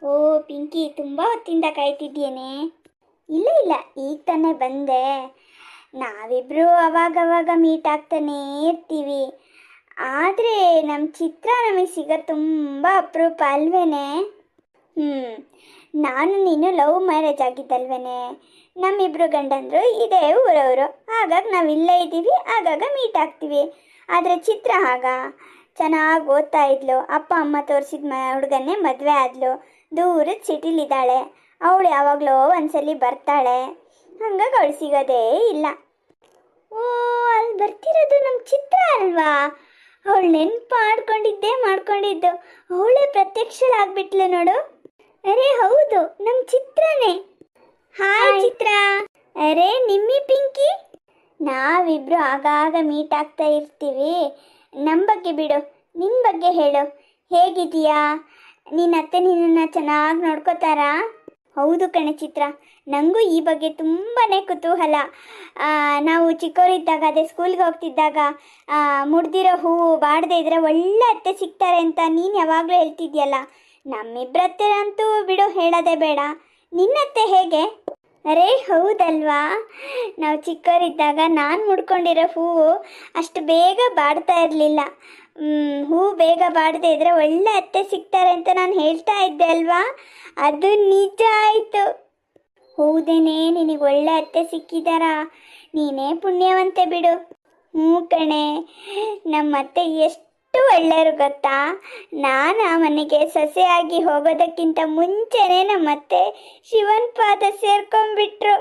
ಓ ಪಿಂಕಿ, ತುಂಬ ಹೊತ್ತಿಂದ ಕಾಯ್ತಿದ್ಯೇನೆ. ಇಲ್ಲ ಇಲ್ಲ, ಈಗ ತಾನೇ ಬಂದೆ. ನಾವಿಬ್ರು ಅವಾಗವಾಗ ಮೀಟ್ ಆಗ್ತಾನೇ ಇರ್ತೀವಿ. ಆದರೆ ನಮ್ಮ ಚಿತ್ರ ನಮಗೆ ಸಿಗೋದು ತುಂಬ ಅಪರೂಪ ಅಲ್ವೇನೆ. ಹ್ಞೂ, ನಾನು ನೀನು ಲವ್ ಮ್ಯಾರೇಜ್ ಆಗಿದ್ದಲ್ವೇನೆ. ನಮ್ಮಿಬ್ರು ಗಂಡಂದರು ಇದೇ ಊರವರು. ಹಾಗಾಗಿ ನಾವು ಇಲ್ಲೇ ಇದ್ದೀವಿ, ಆಗಾಗ ಮೀಟ್ ಆಗ್ತೀವಿ. ಆದರೆ ಚಿತ್ರ ಆಗ ಚೆನ್ನಾಗಿ ಓದ್ತಾ ಇದ್ಲು. ಅಪ್ಪ ಅಮ್ಮ ತೋರಿಸಿದ ಹುಡುಗನ್ನೇ ಮದುವೆ ಆದ್ಲು. ದೂರದ ಸಿಟಿಲಿದ್ದಾಳೆ. ಅವಳು ಯಾವಾಗಲೋ ಒಂದ್ಸಲಿ ಬರ್ತಾಳೆ. ಹಂಗಾಗಿ ಅವಳು ಸಿಗೋದೇ ಇಲ್ಲ. ಓ, ಅಲ್ಲಿ ಬರ್ತಿರೋದು ನಮ್ಮ ಚಿತ್ರ ಅಲ್ವಾ? ಅವಳು ನೆನ್ಪು ಮಾಡ್ಕೊಂಡಿದ್ದು ಅವಳೇ ಪ್ರತ್ಯಕ್ಷಳಾಗ್ಬಿಟ್ಲು ನೋಡು. ಅರೆ ಹೌದು, ನಮ್ಮ ಚಿತ್ರನೇ. ಹಾಯ್ ಚಿತ್ರ. ಅರೆ ನಿಮ್ಮಿ ಪಿಂಕಿ. ನಾವಿಬ್ರು ಆಗಾಗ ಮೀಟ್ ಆಗ್ತಾ ಇರ್ತೀವಿ. ನಮ್ಮ ಬಗ್ಗೆ ಬಿಡು, ನಿನ್ನ ಬಗ್ಗೆ ಹೇಳು. ಹೇಗಿದೀಯಾ? ನಿನ್ನ ಅತ್ತೆ ನಿನ್ನನ್ನು ಚೆನ್ನಾಗಿ ನೋಡ್ಕೋತಾರಾ? ಹೌದು ಕಣೆ ಚಿತ್ರ, ನನಗೂ ಈ ಬಗ್ಗೆ ತುಂಬಾ ಕುತೂಹಲ. ನಾವು ಚಿಕ್ಕವರಿದ್ದಾಗ, ಅದೇ ಸ್ಕೂಲ್ಗೆ ಹೋಗ್ತಿದ್ದಾಗ, ಮುಡ್ದಿರೋ ಹೂವು ಬಾಡದೇ ಇದ್ರೆ ಒಳ್ಳೆ ಅತ್ತೆ ಸಿಗ್ತಾರೆ ಅಂತ ನೀನು ಯಾವಾಗಲೂ ಹೇಳ್ತಿದ್ಯಲ್ಲ. ನಮ್ಮಿಬ್ಬರತ್ತೆ ಅಂತೂ ಬಿಡು, ಹೇಳೋದೇ ಬೇಡ. ನಿನ್ನತ್ತೆ ಹೇಗೆ? ಅರೇ ಹೌದಲ್ವಾ, ನಾವು ಚಿಕ್ಕವರಿದ್ದಾಗ ನಾನು ಮುಡ್ಕೊಂಡಿರೋ ಹೂವು ಅಷ್ಟು ಬೇಗ ಬಾಡ್ತಾ ಇರಲಿಲ್ಲ. ಹೂವು ಬೇಗ ಬಾಡದೇ ಇದ್ರೆ ಒಳ್ಳೆ ಅತ್ತೆ ಸಿಗ್ತಾರೆ ಅಂತ ನಾನು ಹೇಳ್ತಾ ಇದ್ದೆ ಅಲ್ವಾ? ಅದು ನಿಜ ಆಯಿತು. ಹೌದೇನೆ, ನಿನಗೆ ಒಳ್ಳೆ ಅತ್ತೆ ಸಿಕ್ಕಿದಾರಾ? ನೀನೇ ಪುಣ್ಯವಂತೆ ಬಿಡು. ಹ್ಞೂ ಕಣೆ, ನಮ್ಮತ್ತೆ ಎಷ್ಟು ಒಳ್ಳೆಯರು ಗೊತ್ತಾ. ನಾನು ಆ ಮನೆಗೆ ಸೊಸೆಯಾಗಿ ಹೋಗೋದಕ್ಕಿಂತ ಮುಂಚೆನೇ ನಮ್ಮತ್ತೆ ಶಿವನ್ ಪಾದ ಸೇರ್ಕೊಂಡ್ಬಿಟ್ರು.